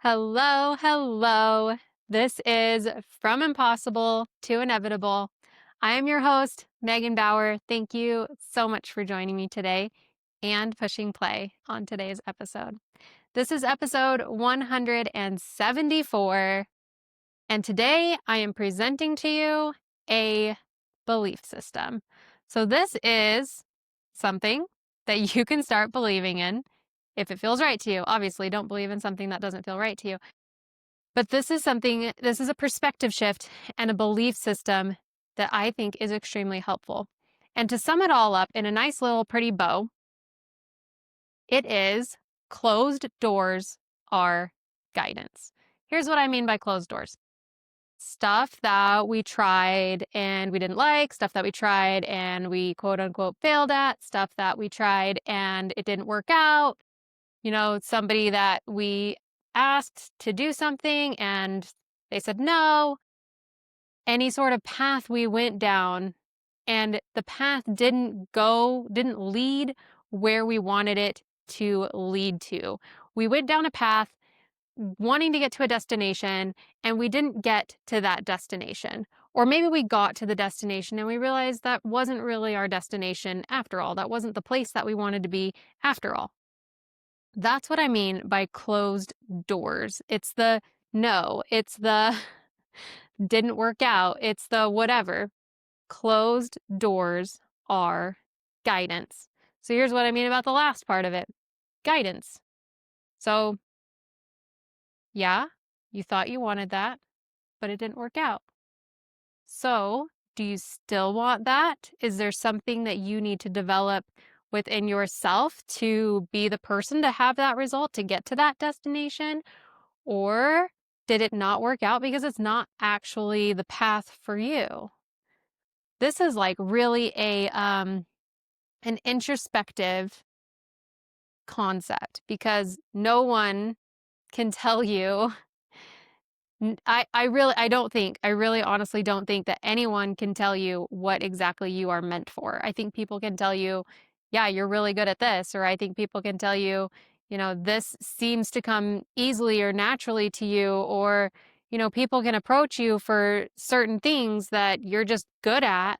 Hello, hello. This is From Impossible to Inevitable. I am your host, Megan Bauer. Thank you so much for joining me today and pushing play on today's episode. This is episode 174, and today I am presenting to you a belief system. So, this is something that you can start believing in if it feels right to you. Obviously, don't believe in something that doesn't feel right to you. But this is a perspective shift and a belief system that I think is extremely helpful. And to sum it all up in a nice little pretty bow, it is closed doors are guidance. Here's what I mean by closed doors. Stuff that we tried and we didn't like, stuff that we tried and we quote unquote failed at, stuff that we tried and it didn't work out. Somebody that we asked to do something and they said no. Any sort of path we went down and the path didn't lead where we wanted it to lead to. We went down a path wanting to get to a destination and we didn't get to that destination. Or maybe we got to the destination and we realized that wasn't really our destination after all. That wasn't the place that we wanted to be after all. That's what I mean by closed doors. It's the no, it's the didn't work out, it's the whatever. Closed doors are guidance. So here's what I mean about the last part of it. Guidance. So, yeah, you thought you wanted that, but it didn't work out. So, do you still want that? Is there something that you need to develop within yourself to be the person to have that result, to get to that destination? Or did it not work out because it's not actually the path for you? This is like really an introspective concept because no one can tell you. I really honestly don't think that anyone can tell you what exactly you are meant for. I think people can tell you, yeah, you're really good at this, or I think people can tell you, this seems to come easily or naturally to you, or, people can approach you for certain things that you're just good at.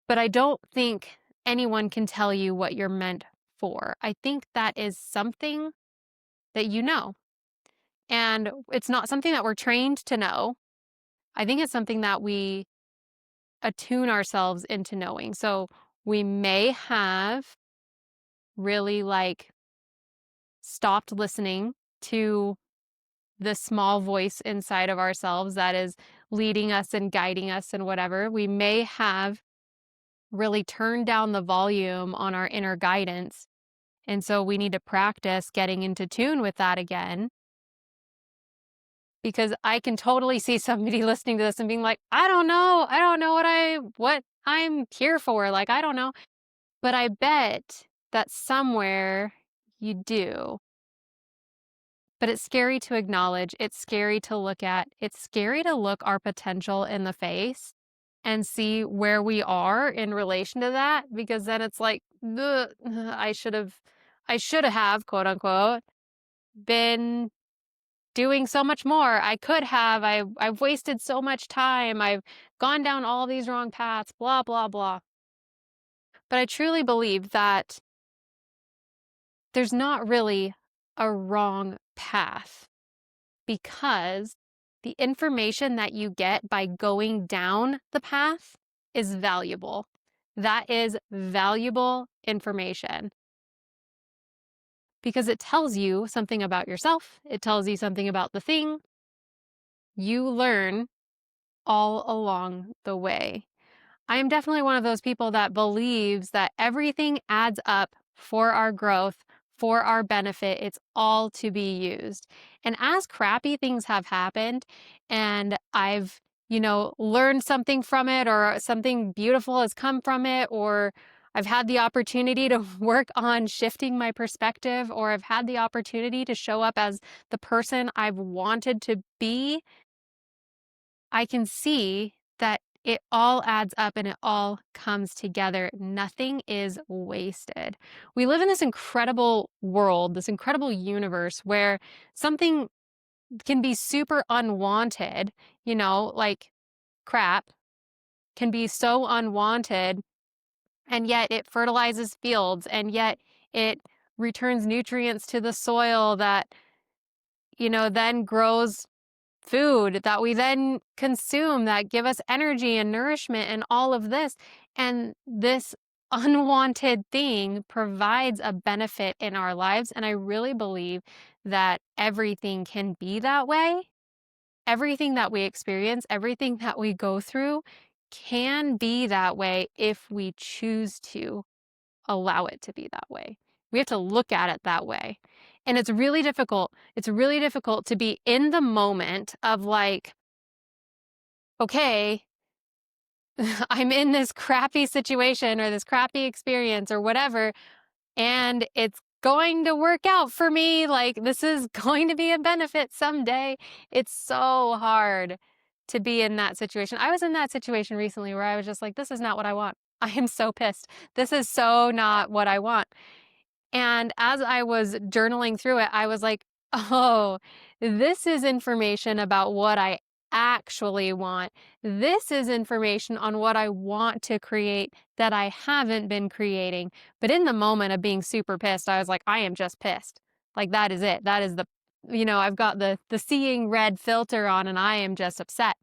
But I don't think anyone can tell you what you're meant for. I think that is something that you know. And it's not something that we're trained to know. I think it's something that we attune ourselves into knowing. So we may have really stopped listening to the small voice inside of ourselves that is leading us and guiding us and whatever. We may have really turned down the volume on our inner guidance. And so we need to practice getting into tune with that again. Because I can totally see somebody listening to this and being like, I don't know what I'm here for. Like, I don't know. But I bet that somewhere you do. But it's scary to acknowledge. It's scary to look at. It's scary to look our potential in the face and see where we are in relation to that. Because then it's like, I should have, quote unquote, been doing so much more. I could have. I've wasted so much time. I've gone down all these wrong paths, blah, blah, blah. But I truly believe that there's not really a wrong path because the information that you get by going down the path is valuable. That is valuable information because it tells you something about yourself. It tells you something about the thing. You learn all along the way. I am definitely one of those people that believes that everything adds up for our growth, for our benefit. It's all to be used. And as crappy things have happened and I've, learned something from it or something beautiful has come from it, or I've had the opportunity to work on shifting my perspective, or I've had the opportunity to show up as the person I've wanted to be, I can see that it all adds up and it all comes together. Nothing is wasted. We live in this incredible world, this incredible universe where something can be super unwanted, like crap can be so unwanted, and yet it fertilizes fields, and yet it returns nutrients to the soil that, then grows food that we then consume that give us energy and nourishment and all of this. And this unwanted thing provides a benefit in our lives. And I really believe that everything can be that way. Everything that we experience, everything that we go through can be that way if we choose to allow it to be that way. We have to look at it that way. And it's really difficult. It's really difficult to be in the moment of like, okay, I'm in this crappy situation or this crappy experience or whatever, and it's going to work out for me. Like, this is going to be a benefit someday. It's so hard to be in that situation. I was in that situation recently where I was just like, this is not what I want. I am so pissed. This is so not what I want. And as I was journaling through it, I was like, oh, this is information about what I actually want. This is information on what I want to create that I haven't been creating. But in the moment of being super pissed, I was like, I am just pissed. Like, that is it. That is I've got the seeing red filter on and I am just upset.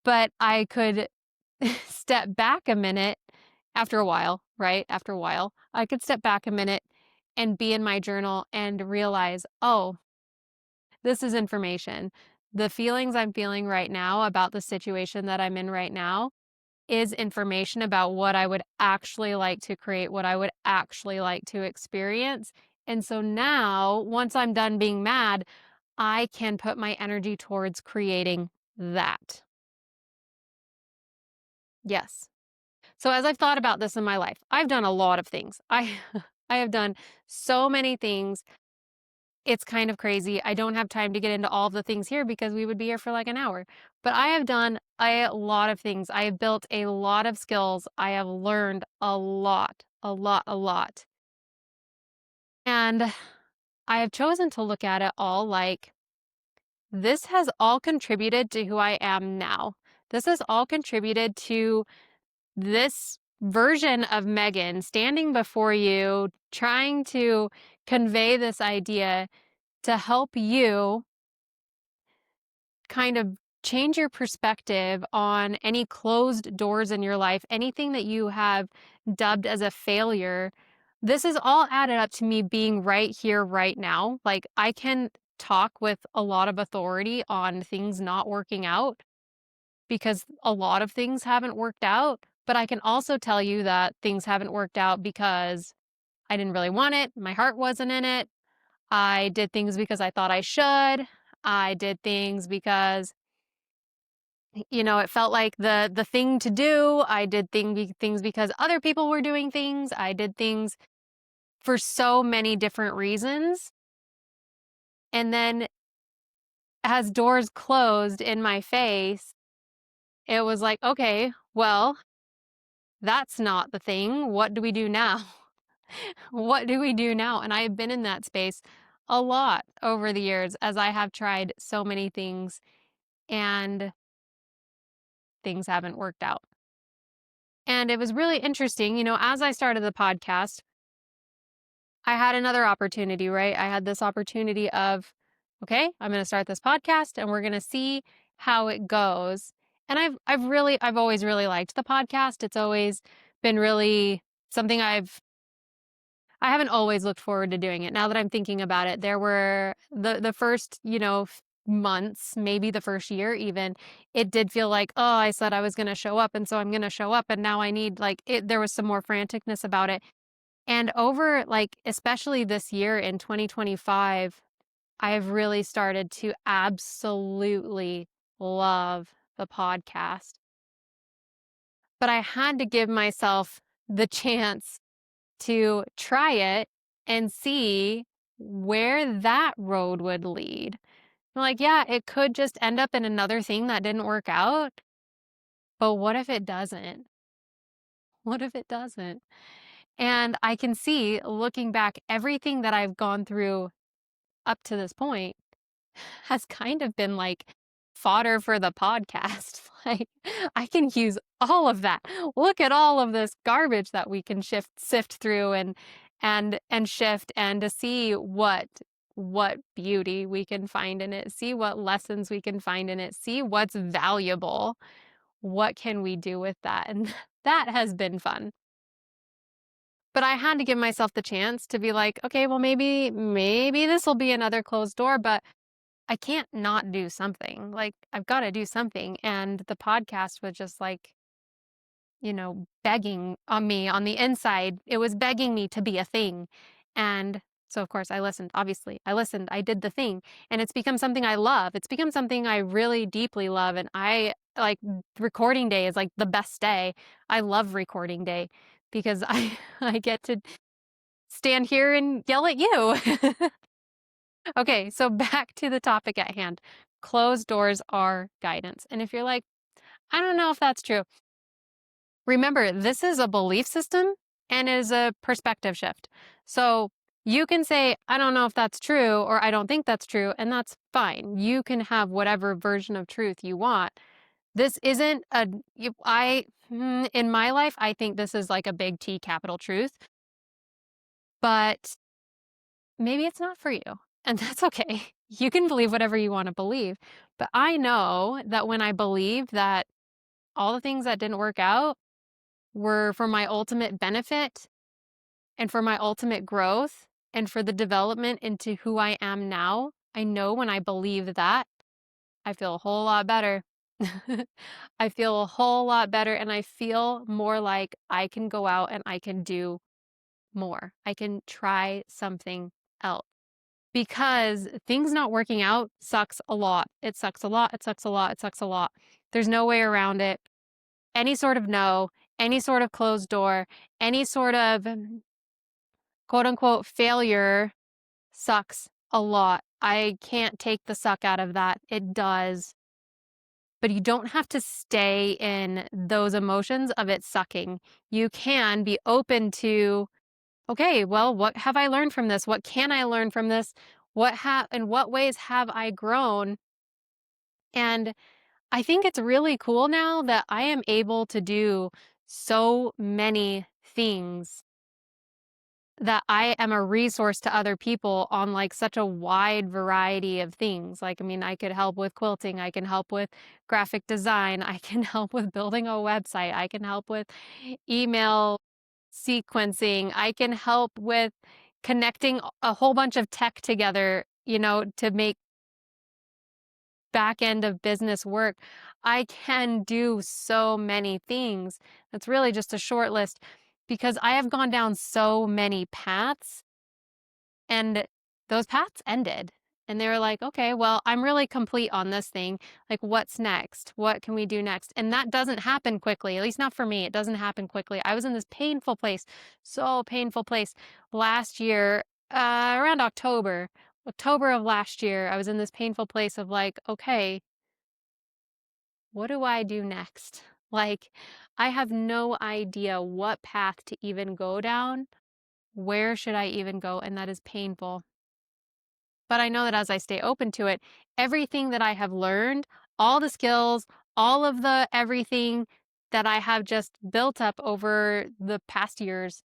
But I could step back a minute after a while, right? After a while, I could step back a minute and be in my journal and realize, oh, this is information. The feelings I'm feeling right now about the situation that I'm in right now is information about what I would actually like to create, what I would actually like to experience. And so now, once I'm done being mad, I can put my energy towards creating that. Yes. So as I've thought about this in my life, I've done a lot of things. I I have done so many things. It's kind of crazy. I don't have time to get into all of the things here because we would be here for like an hour. But I have done a lot of things. I have built a lot of skills. I have learned a lot, a lot, a lot. And I have chosen to look at it all like this has all contributed to who I am now. This has all contributed to this version of Megan standing before you, trying to convey this idea to help you kind of change your perspective on any closed doors in your life, anything that you have dubbed as a failure. This is all added up to me being right here, right now. Like, I can talk with a lot of authority on things not working out because a lot of things haven't worked out. But I can also tell you that things haven't worked out because I didn't really want it. My heart wasn't in it. I did things because I thought I should. I did things because, it felt like the thing to do. I did things because other people were doing things. I did things for so many different reasons. And then as doors closed in my face, it was like, okay, well, that's not the thing. What do we do now? What do we do now? And I've been in that space a lot over the years as I have tried so many things and things haven't worked out. And it was really interesting, as I started the podcast, I had another opportunity, right? I had this opportunity of, okay, I'm going to start this podcast and we're going to see how it goes. And I've always really liked the podcast. It's always been really something I haven't always looked forward to doing it. Now that I'm thinking about it, there were the first, months, maybe the first year even, it did feel like, oh, I said I was going to show up and so I'm going to show up and now I need there was some more franticness about it. And over especially this year in 2025, I've really started to absolutely love the podcast. But I had to give myself the chance to try it and see where that road would lead. I'm like, yeah, it could just end up in another thing that didn't work out. But what if it doesn't? What if it doesn't? And I can see, looking back, everything that I've gone through up to this point has kind of been like fodder for the podcast. Like, I can use all of that. Look at all of this garbage that we can sift through and shift, and to see what beauty we can find in it, see what lessons we can find in it, see what's valuable. What can we do with that? And that has been fun. But I had to give myself the chance to be like, okay, well, maybe this will be another closed door, but I can't not do something. Like, I've got to do something. And the podcast was just like, begging on me on the inside. It was begging me to be a thing. And so, of course, I listened. Obviously, I listened. I did the thing. And it's become something I love. It's become something I really deeply love. And I like recording day is like the best day. I love recording day because I get to stand here and yell at you. Okay, so back to the topic at hand. Closed doors are guidance. And if you're like, I don't know if that's true, remember, this is a belief system and is a perspective shift. So you can say, I don't know if that's true, or I don't think that's true, and that's fine. You can have whatever version of truth you want. This isn't in my life, I think this is like a big T capital truth, but maybe it's not for you. And that's okay. You can believe whatever you want to believe. But I know that when I believe that all the things that didn't work out were for my ultimate benefit and for my ultimate growth and for the development into who I am now, I know when I believe that, I feel a whole lot better. I feel a whole lot better, and I feel more like I can go out and I can do more. I can try something else. Because things not working out sucks a lot. It sucks a lot. It sucks a lot. It sucks a lot. There's no way around it. Any sort of no, any sort of closed door, any sort of quote unquote failure sucks a lot. I can't take the suck out of that. It does. But you don't have to stay in those emotions of it sucking. You can be open to, okay, well, what have I learned from this? What can I learn from this? In what ways have I grown? And I think it's really cool now that I am able to do so many things, that I am a resource to other people on like such a wide variety of things. Like, I mean, I could help with quilting, I can help with graphic design, I can help with building a website, I can help with email sequencing, I can help with connecting a whole bunch of tech together, to make back end of business work. I can do so many things. That's really just a short list because I have gone down so many paths, and those paths ended. And they were like, okay, well, I'm really complete on this thing. Like, what's next? What can we do next? And that doesn't happen quickly, at least not for me. It doesn't happen quickly. I was in this painful place, so painful place last year, around October of last year. I was in this painful place of like, okay, what do I do next? Like, I have no idea what path to even go down. Where should I even go? And that is painful. But I know that as I stay open to it, everything that I have learned, all the skills, all of the everything that I have just built up over the past years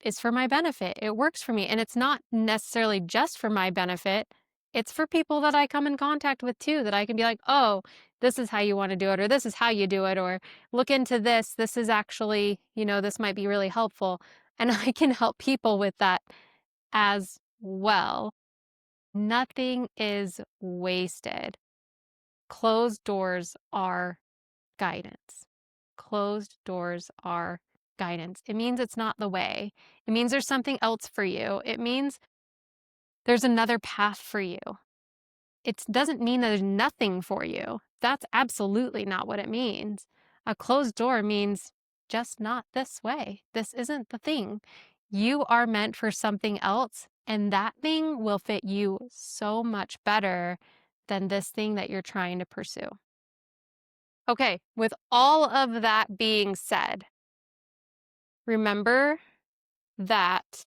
is for my benefit. It works for me. And it's not necessarily just for my benefit. It's for people that I come in contact with too, that I can be like, oh, this is how you want to do it, or this is how you do it, or look into this. This is actually, this might be really helpful. And I can help people with that as well. Nothing is wasted. Closed doors are guidance. Closed doors are guidance. It means it's not the way. It means there's something else for you. It means there's another path for you. It doesn't mean that there's nothing for you. That's absolutely not what it means. A closed door means just not this way. This isn't the thing. You are meant for something else, and that thing will fit you so much better than this thing that you're trying to pursue. Okay, with all of that being said, remember that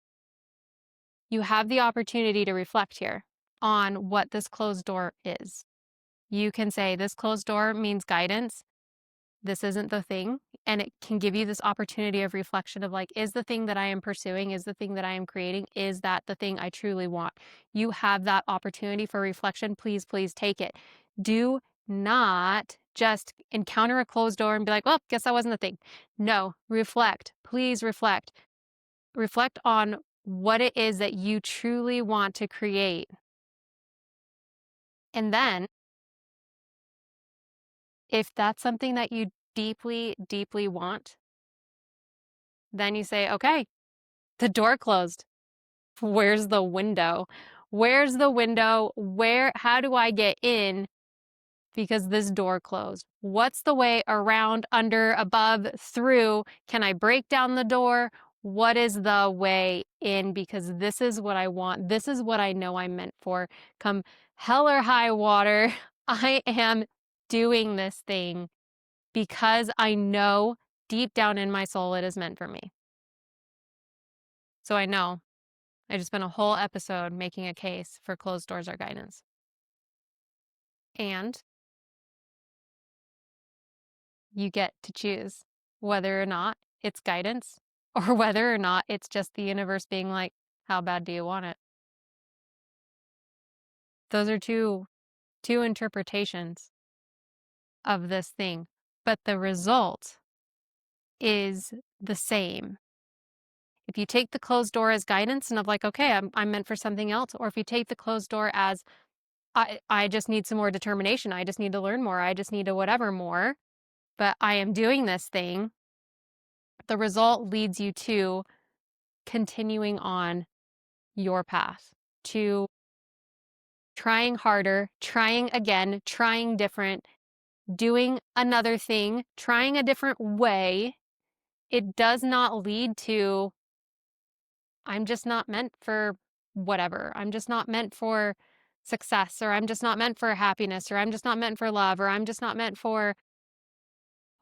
you have the opportunity to reflect here on what this closed door is. You can say, this closed door means guidance. This isn't the thing. And it can give you this opportunity of reflection of like, is the thing that I am pursuing, is the thing that I am creating, is that the thing I truly want? You have that opportunity for reflection. Please, please take it. Do not just encounter a closed door and be like, well, guess that wasn't the thing. No, reflect. Please reflect. Reflect on what it is that you truly want to create. And then, if that's something that you deeply, deeply want, then you say, okay, the door closed. Where's the window? Where's the window? How do I get in? Because this door closed. What's the way around, under, above, through? Can I break down the door? What is the way in? Because this is what I want. This is what I know I'm meant for. Come hell or high water, I am doing this thing because I know deep down in my soul it is meant for me. So I know. I just spent a whole episode making a case for closed doors or guidance. And you get to choose whether or not it's guidance or whether or not it's just the universe being like, how bad do you want it? Those are two interpretations of this thing, but the result is the same. If you take the closed door as guidance and of like, okay, I'm meant for something else, or if you take the closed door as I just need some more determination, I just need to learn more, I just need to whatever more, but I am doing this thing, the result leads you to continuing on your path, to trying harder, trying again, trying different, doing another thing, trying a different way. It does not lead to, I'm just not meant for whatever. I'm just not meant for success, or I'm just not meant for happiness, or I'm just not meant for love, or I'm just not meant for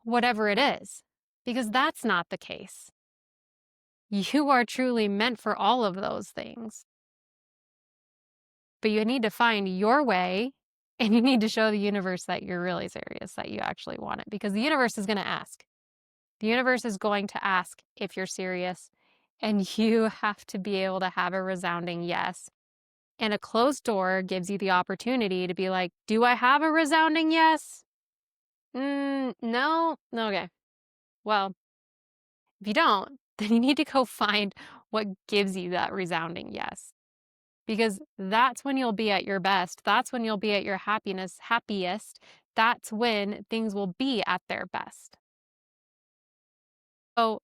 whatever it is. Because that's not the case. You are truly meant for all of those things. But you need to find your way, and you need to show the universe that you're really serious, that you actually want it, because the universe is going to ask. The universe is going to ask if you're serious, and you have to be able to have a resounding yes. And a closed door gives you the opportunity to be like, do I have a resounding yes? No? Okay. Well, if you don't, then you need to go find what gives you that resounding yes. Because that's when you'll be at your best. That's when you'll be at your happiest. That's when things will be at their best. So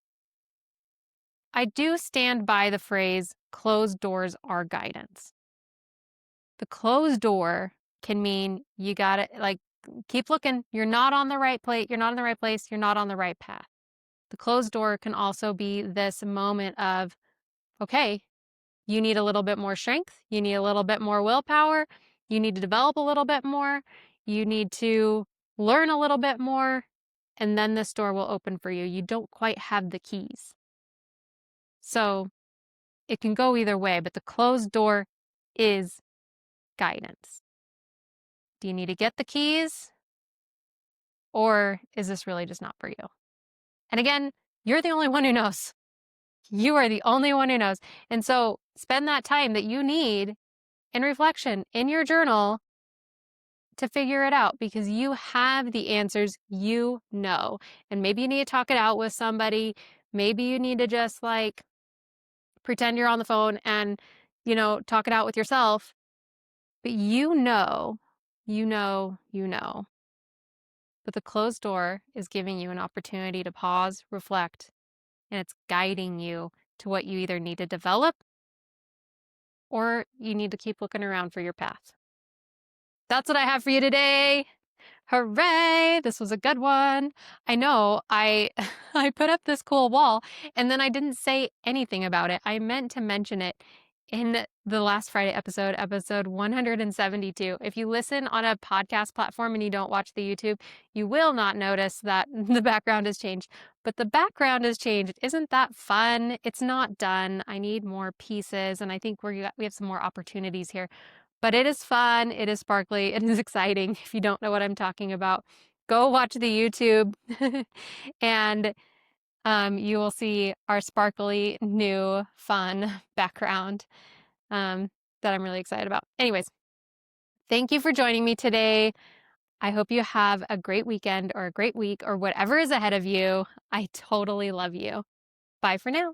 I do stand by the phrase, closed doors are guidance. The closed door can mean you gotta like keep looking. You're not on the right place. You're not in the right place. You're not on the right path. The closed door can also be this moment of, okay, you need a little bit more strength. You need a little bit more willpower. You need to develop a little bit more. You need to learn a little bit more. And then this door will open for you. You don't quite have the keys. So it can go either way, but the closed door is guidance. Do you need to get the keys? Or is this really just not for you? And again, you're the only one who knows. You are the only one who knows. And so spend that time that you need in reflection in your journal to figure it out, because you have the answers, you know. And maybe you need to talk it out with somebody. Maybe you need to just like pretend you're on the phone and, talk it out with yourself. But you know. But the closed door is giving you an opportunity to pause, reflect, and it's guiding you to what you either need to develop or you need to keep looking around for your path. That's what I have for you today. Hooray! This was a good one. I know I I put up this cool wall and then I didn't say anything about it. I meant to mention it in the last Friday episode 172. If you listen on a podcast platform and you don't watch the YouTube, you will not notice that the background has changed. But the background has changed. Isn't that fun? It's not done. I need more pieces, and I think we have some more opportunities here. But it is fun. It is sparkly. It is exciting. If you don't know what I'm talking about, go watch the YouTube and you will see our sparkly, new, fun background that I'm really excited about. Anyways, thank you for joining me today. I hope you have a great weekend or a great week or whatever is ahead of you. I totally love you. Bye for now.